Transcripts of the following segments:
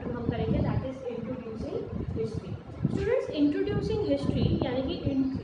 Chapter हम करेंगे, that is introducing history. Students, introducing history यानी कि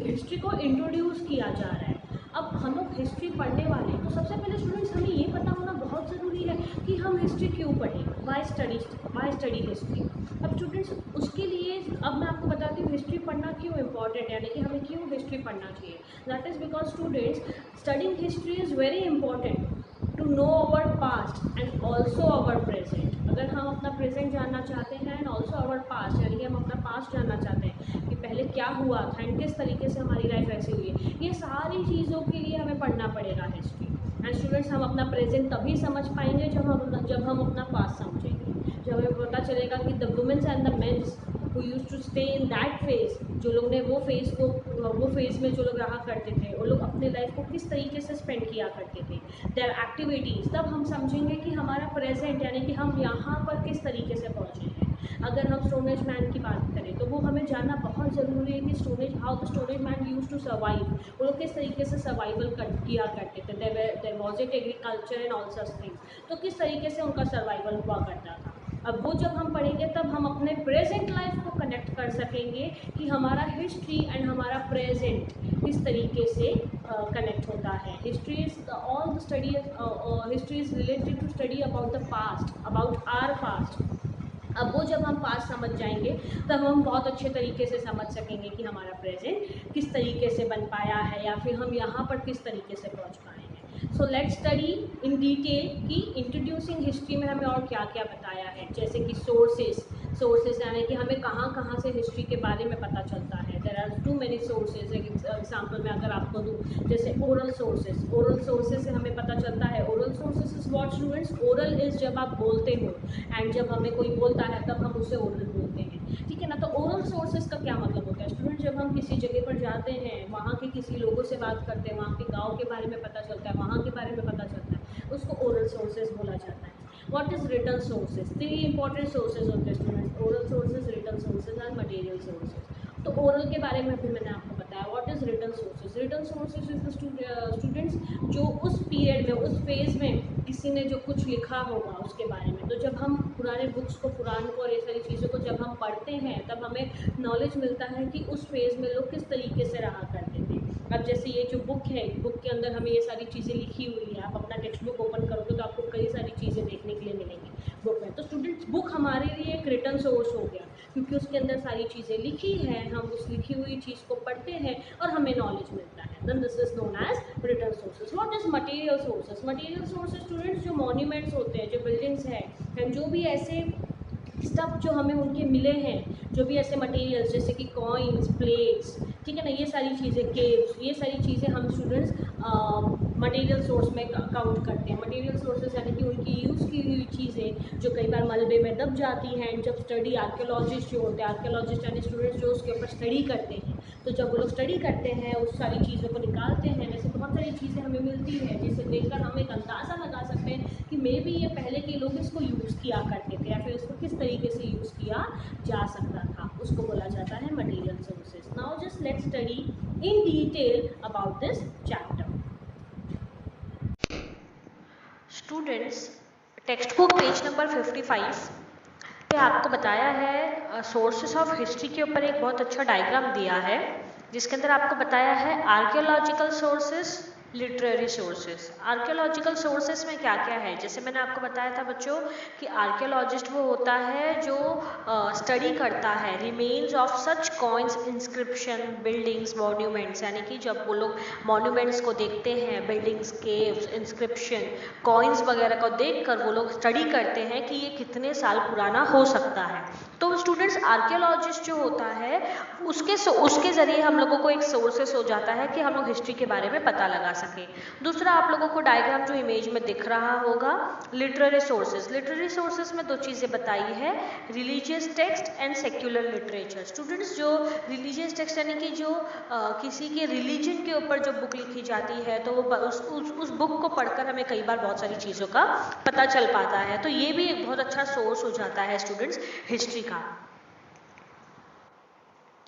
हिस्ट्री को इंट्रोड्यूस किया जा रहा है। अब हम लोग हिस्ट्री पढ़ने वाले हैं तो सबसे पहले स्टूडेंट्स हमें ये पता होना बहुत ज़रूरी है कि हम हिस्ट्री क्यों पढ़ें, वाई स्टडी हिस्ट्री। अब स्टूडेंट्स उसके लिए अब मैं आपको बताती हूँ हिस्ट्री पढ़ना क्यों इम्पॉर्टेंट है, यानी कि हमें क्यों हिस्ट्री पढ़ना चाहिए। That is because students studying history is very important to know our past and also our present. अगर हम अपना प्रेजेंट जानना चाहते हैं एंड ऑल्सो आवर पास्ट, यानी कि हम अपना पास्ट जानना चाहते हैं कि पहले क्या हुआ था एंड किस तरीके से हमारी लाइफ ऐसी हुई है, ये सारी चीज़ों के लिए हमें पढ़ना पड़ेगा हिस्ट्री। एंड स्टूडेंट्स हम अपना प्रेजेंट तभी समझ पाएंगे जब हम अपना पास्ट समझेंगे, जब हमें पता चलेगा कि the womens and the mens who used to stay in that phase, जो लोग ने वो फेज़ में जो लोग रहा करते थे, वो लोग अपने लाइफ को किस तरीके से स्पेंड किया करते थे, देयर एक्टिविटीज़, तब हम समझेंगे कि हमारा प्रेजेंट यानी कि हम यहाँ पर किस तरीके से पहुँचे हैं। अगर हम स्टोन एज मैन की बात करें तो वो हमें जानना बहुत ज़रूरी है कि how the stone age man use to survive, वो लोग किस तरीके से सर्वाइवल किया करते थे, there was it agriculture and all such things, तो किस तरीके से उनका सर्वाइवल हुआ करता था। अब वो जब हम पढ़ेंगे तब हम अपने प्रेजेंट लाइफ को कनेक्ट कर सकेंगे कि हमारा हिस्ट्री एंड हमारा प्रेजेंट किस तरीके से कनेक्ट होता है। History is all the study, history is related to study about the past, about our past. अब वो जब हम पास्ट समझ जाएंगे तब हम बहुत अच्छे तरीके से समझ सकेंगे कि हमारा प्रेजेंट किस तरीके से बन पाया है या फिर हम यहाँ पर किस तरीके से पहुँच पाए हैं। So let's study in detail कि इंट्रोड्यूसिंग हिस्ट्री में हमें और क्या क्या बताया है, जैसे कि सोर्सेज यानी कि हमें कहाँ कहाँ से हिस्ट्री के बारे में पता चलता है। There are too many sources. Example में अगर आपको दूँ, जैसे ओरल सोर्सेज से हमें पता चलता है। Oral sources is what students, oral is जब आप बोलते हो एंड जब हमें कोई बोलता है तब हम उसे ओरल बोलते हैं, ठीक है ना। तो ओरल सोर्सेज का क्या मतलब होता है स्टूडेंट, जब हम किसी जगह पर जाते हैं, वहाँ के किसी लोगों से बात करते हैं, वहाँ के गाँव के बारे में पता चलता है, वहाँ के बारे में पता चलता है, उसको ओरल सोर्सेज बोला जाता है। What is written sources, 3 important sources होते हैं students, oral sources, written sources and material sources. तो ओरल के बारे में भी मैंने आपको बताया। What is written sources, written sources is students जो उस पीरियड में, उस फेज में किसी ने जो कुछ लिखा होगा उसके बारे में। तो जब हम पुराने बुक्स को, पुराण को और ये सारी चीज़ों को जब हम पढ़ते हैं तब हमें नॉलेज मिलता है कि उस फेज़ में लोग किस तरीके से रहा करते थे। अब जैसे ये जो बुक है, बुक के अंदर हमें ये सारी चीज़ें लिखी हुई है, आप अपना टेक्स्ट बुक ओपन करोगे तो आपको कई सारी चीज़ें देखने के लिए मिलेंगी बुक में। तो स्टूडेंट्स बुक हमारे लिए एक रिटन सोर्स हो गया, क्योंकि उसके अंदर सारी चीज़ें लिखी हैं, हम उस लिखी हुई चीज़ को पढ़ते हैं और हमें नॉलेज मिलता है। Then this is known as written sources. What is material sources, material sources students जो मॉन्यूमेंट्स होते हैं, जो बिल्डिंग्स हैं, एंड जो भी ऐसे स्टफ जो हमें उनके मिले हैं, जो भी ऐसे मटेरियल्स जैसे कि कॉइन्स, प्लेट्स, ठीक है ना, ये सारी चीज़ें, केव्स, ये सारी चीज़ें हम स्टूडेंट्स मटेरियल सोर्स में काउंट करते हैं। मटेरियल सोर्सेज यानी कि उनकी यूज़ की हुई चीज़ें जो कई बार मलबे में दब जाती हैं। जब स्टडी आर्कियोलॉजिस्ट जो होते हैं, आर्कियोलॉजिस्ट यानी स्टूडेंट्स जो उसके ऊपर स्टडी करते हैं, तो जब वो लोग स्टडी करते हैं उस सारी चीज़ों को निकालते हैं, वैसे बहुत सारी चीज़ें हमें मिलती हैं जिसे देखकर हम एक अंदाज़ा लगा सकते हैं कि मे बी ये पहले के लोग इसको यूज़ किया करते थे या फिर इसको किस तरीके से यूज़ किया जा सकता था, उसको बोला जाता है material sources. Now just let's study in detail about this chapter. Students, text book page number 55 पे आपको बताया है सोर्सेस ऑफ हिस्ट्री के ऊपर एक बहुत अच्छा डायग्राम दिया है, जिसके अंदर आपको बताया है archaeological sources, literary sources. Archaeological sources में क्या क्या है, जैसे मैंने आपको बताया था बच्चों कि आर्कियोलॉजिस्ट वो होता है जो स्टडी करता है remains of such coins, inscription, buildings, monuments, यानी कि जब वो लोग मॉन्यूमेंट्स को देखते हैं, बिल्डिंग्स, केव्स, इंस्क्रिप्शन, कॉइन्स वगैरह को देखकर वो लोग स्टडी करते हैं कि ये कितने साल पुराना हो सकता है। तो स्टूडेंट्स आर्कियोलॉजिस्ट जो होता है उसके ज़रिए हम लोगों को एक सोर्सेस हो जाता है कि हम लोग हिस्ट्री के बारे में पता लगा सके। दूसरा, आप लोगों को डायग्राम जो इमेज में दिख रहा होगा, लिटरेरी सोर्सेज। लिटरेरी सोर्सेज में 2 चीज़ें बताई है, religious text and secular literature. Students जो रिलीजियस टेक्स्ट यानी कि जो किसी के रिलीजन के ऊपर जो बुक लिखी जाती है, तो वो उस बुक को पढ़कर हमें कई बार बहुत सारी चीज़ों का पता चल पाता है। तो ये भी एक बहुत अच्छा सोर्स हो जाता है स्टूडेंट्स हिस्ट्री का।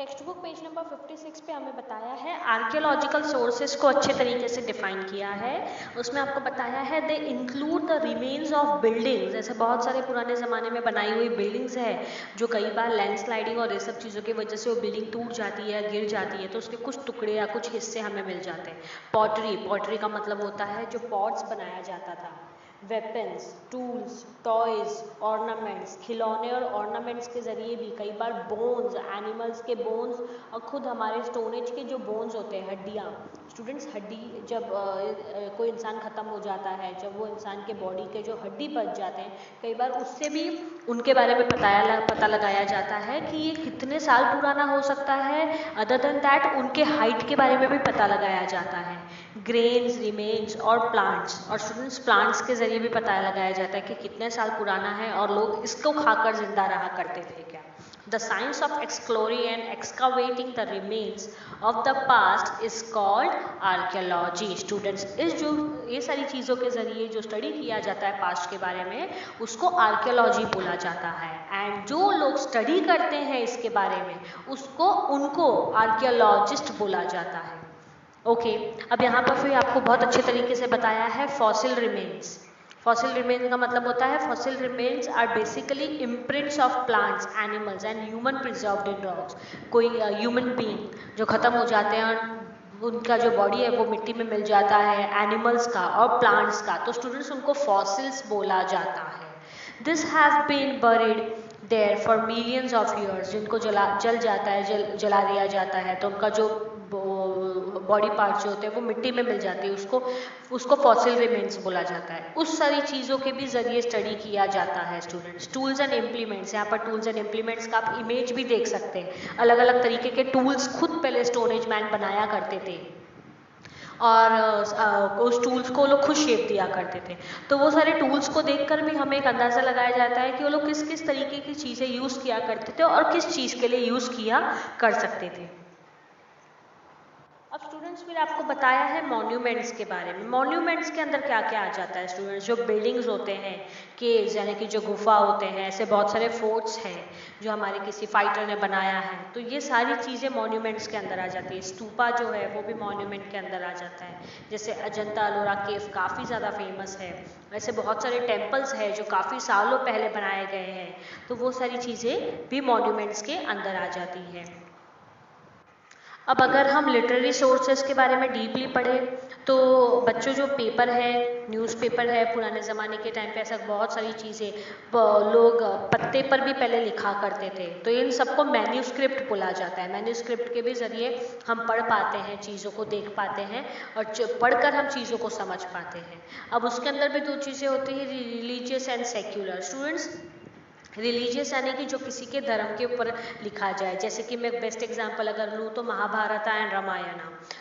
टेक्स्ट बुक पेज नंबर 56 पे हमें बताया है आर्कियोलॉजिकल सोर्सेज को अच्छे तरीके से डिफाइन किया है। उसमें आपको बताया है they include the remains of buildings, जैसे बहुत सारे पुराने ज़माने में बनाई हुई बिल्डिंग्स है जो कई बार लैंडस्लाइडिंग और ये सब चीज़ों की वजह से वो बिल्डिंग टूट जाती है, गिर जाती है, तो उसके कुछ टुकड़े या कुछ हिस्से हमें मिल जाते हैं। पॉटरी, पॉटरी का मतलब होता है जो पॉट्स बनाया जाता था। वेपन्स, टूल्स, टॉयज, ऑर्नामेंट्स, खिलौने और ऑर्नामेंट्स के ज़रिए भी कई बार बोन्स, एनिमल्स के बोन्स और खुद हमारे स्टोन एज के जो बोन्स होते हैं, हड्डियाँ, स्टूडेंट्स, हड्डी जब कोई इंसान ख़त्म हो जाता है, जब वो इंसान के बॉडी के जो हड्डी बच जाते हैं, कई बार उससे भी उनके बारे में पता लगाया जाता है कि ये कितने साल पुराना हो सकता है। अदर देन दैट उनके हाइट के बारे में भी पता लगाया जाता है। ग्रेन्स, रिमेन्स और प्लांट्स, और स्टूडेंट्स प्लांट्स के जरिए भी पता लगाया जाता है कि कितने साल पुराना है और लोग इसको खाकर जिंदा रहा करते थे क्या। The science of exploring and excavating the remains of the past is called archaeology. Students, इस जो ये सारी चीज़ों के जरिए जो स्टडी किया जाता है पास्ट के बारे में, उसको आर्कियोलॉजी बोला जाता है। एंड जो लोग स्टडी करते हैं इसके बारे में उनको आर्कियोलॉजिस्ट बोला जाता है। ओके, अब यहाँ पर फिर आपको बहुत अच्छे तरीके से बताया है फॉसिल रिमेन्स। फॉसिल रिमेन्स का मतलब होता है fossil remains are basically imprints of plants, animals and human preserved in rocks. कोई ह्यूमन बीइंग जो ख़त्म हो जाते हैं उनका जो बॉडी है वो मिट्टी में मिल जाता है, एनिमल्स का और प्लांट्स का, तो स्टूडेंट्स उनको फॉसिल्स बोला जाता है। This have been buried there for millions of years, जिनको जल जाता है, जला दिया जाता है, तो उनका जो बॉडी पार्ट्स जो होते हैं वो मिट्टी में मिल जाती है, उसको फॉसिल रिमेन्स बोला जाता है। उस सारी चीज़ों के भी जरिए स्टडी किया जाता है स्टूडेंट्स। टूल्स एंड इम्प्लीमेंट्स, यहाँ पर टूल्स एंड इम्प्लीमेंट्स का आप इमेज भी देख सकते हैं। अलग अलग तरीके के टूल्स खुद पहले स्टोन एज मैन बनाया करते थे और उस टूल्स को लोग खुद शेप दिया करते थे। तो वो सारे टूल्स को देखकर भी हमें एक अंदाज़ा लगाया जाता है कि वो लोग किस किस तरीके की चीज़ें यूज़ किया करते थे और किस चीज़ के लिए यूज़ किया कर सकते थे। अब स्टूडेंट्स फिर आपको बताया है मॉन्यूमेंट्स के बारे में। मॉन्यूमेंट्स के अंदर क्या क्या आ जाता है स्टूडेंट्स? जो बिल्डिंग्स होते हैं, केव्स यानी कि जो गुफा होते हैं, ऐसे बहुत सारे फोर्ट्स हैं जो हमारे किसी फाइटर ने बनाया है, तो ये सारी चीज़ें मॉन्यूमेंट्स के अंदर आ जाती है। स्तूपा जो है वो भी मॉन्यूमेंट के अंदर आ जाता है, जैसे अजंता अलोरा केव काफ़ी ज़्यादा फेमस है। ऐसे बहुत सारे टेम्पल्स हैं जो काफ़ी सालों पहले बनाए गए हैं, तो वो सारी चीज़ें भी मॉन्यूमेंट्स के अंदर आ जाती हैं। अब अगर हम लिटरेरी सोर्सेज के बारे में डीपली पढ़ें तो बच्चों जो पेपर है, न्यूज़पेपर है, पुराने ज़माने के टाइम पे ऐसा बहुत सारी चीज़ें लोग पत्ते पर भी पहले लिखा करते थे, तो इन सबको मैन्यूस्क्रिप्ट बोला जाता है। मैन्यूस्क्रिप्ट के भी ज़रिए हम पढ़ पाते हैं, चीज़ों को देख पाते हैं और पढ़कर हम चीज़ों को समझ पाते हैं। अब उसके अंदर भी दो चीज़ें होती हैं, religious and secular. Students, religious यानी कि जो किसी के धर्म के ऊपर लिखा जाए, जैसे कि मैं बेस्ट एग्जांपल अगर लूँ तो महाभारत एंड रामायण।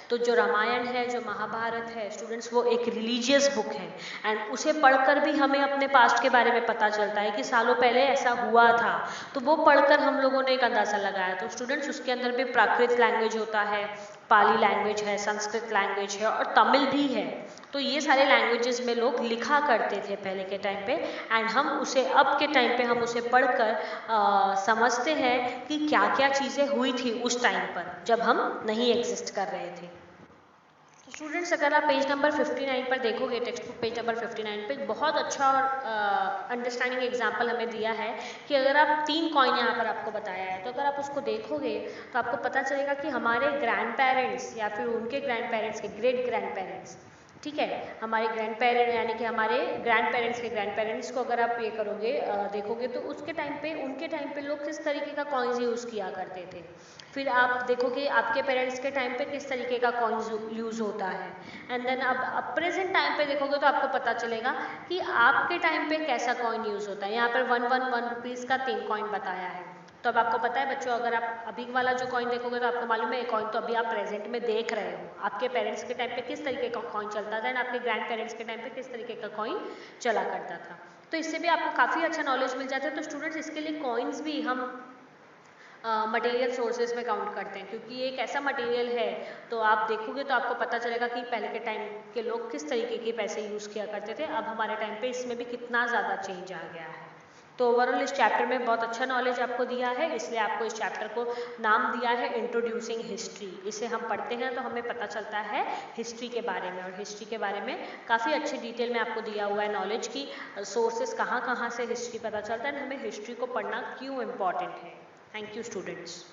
तो जो रामायण है, जो महाभारत है स्टूडेंट्स, वो एक रिलीजियस बुक है एंड उसे पढ़कर भी हमें अपने पास्ट के बारे में पता चलता है कि सालों पहले ऐसा हुआ था, तो वो पढ़कर हम लोगों ने एक अंदाज़ा लगाया। तो स्टूडेंट्स उसके अंदर भी प्राकृत लैंग्वेज होता है, पाली लैंग्वेज है, संस्कृत लैंग्वेज है और तमिल भी है। तो ये सारे लैंग्वेजेस में लोग लिखा करते थे पहले के टाइम पे एंड हम उसे अब के टाइम पे हम उसे पढ़कर समझते हैं कि क्या क्या चीज़ें हुई थी उस टाइम पर जब हम नहीं एग्जिस्ट कर रहे थे। तो स्टूडेंट्स, अगर आप पेज नंबर 59 पर देखोगे, टेक्स्ट बुक पेज नंबर 59 पे बहुत अच्छा और अंडरस्टैंडिंग एग्जाम्पल हमें दिया है कि अगर आप 3 कॉइन यहाँ पर आपको बताया है, तो अगर आप उसको देखोगे तो आपको पता चलेगा कि हमारे ग्रैंड पेरेंट्स या फिर उनके ग्रैंड पेरेंट्स के ग्रेट ग्रैंड पेरेंट्स, ठीक है, हमारे ग्रैंड पेरेंट यानी कि हमारे ग्रैंड पेरेंट्स के ग्रैंड पेरेंट्स को अगर आप ये करोगे देखोगे तो उसके टाइम पे, उनके टाइम पे लोग किस तरीके का कॉइन्स यूज़ किया करते थे। फिर आप देखोगे आपके पेरेंट्स के टाइम पे किस तरीके का कॉइन्स यूज़ होता है एंड देन अब प्रेजेंट टाइम पे देखोगे तो आपको पता चलेगा कि आपके टाइम पे कैसा कॉइन यूज़ होता है। यहाँ पर 1 रुपीज़ का 3 कॉइन बताया है। तो अब आपको पता है बच्चों, अगर आप अभी वाला जो कॉइन देखोगे तो आपको मालूम है कॉइन तो अभी आप प्रेजेंट में देख रहे हो, आपके पेरेंट्स के टाइम पे किस तरीके का कॉइन चलता था एंड आपके ग्रैंड पेरेंट्स के टाइम पे किस तरीके का कॉइन चला करता था। तो इससे भी आपको काफ़ी अच्छा नॉलेज मिल जाता है। तो स्टूडेंट्स, इसके लिए कॉइन्स भी हम मटेरियल सोर्सेज में काउंट करते हैं, क्योंकि ये एक ऐसा मटेरियल है, तो आप देखोगे तो आपको पता चलेगा कि पहले के टाइम के लोग किस तरीके के पैसे यूज़ किया करते थे। अब हमारे टाइम पे इसमें भी कितना ज़्यादा चेंज आ गया है। तो ओवरऑल इस चैप्टर में बहुत अच्छा नॉलेज आपको दिया है, इसलिए आपको इस चैप्टर को नाम दिया है इंट्रोड्यूसिंग हिस्ट्री। इसे हम पढ़ते हैं तो हमें पता चलता है हिस्ट्री के बारे में, और हिस्ट्री के बारे में काफ़ी अच्छी डिटेल में आपको दिया हुआ है नॉलेज की सोर्सेस कहाँ कहाँ से हिस्ट्री पता चलता है, हमें हिस्ट्री को पढ़ना क्यों इम्पॉर्टेंट है। Thank you students.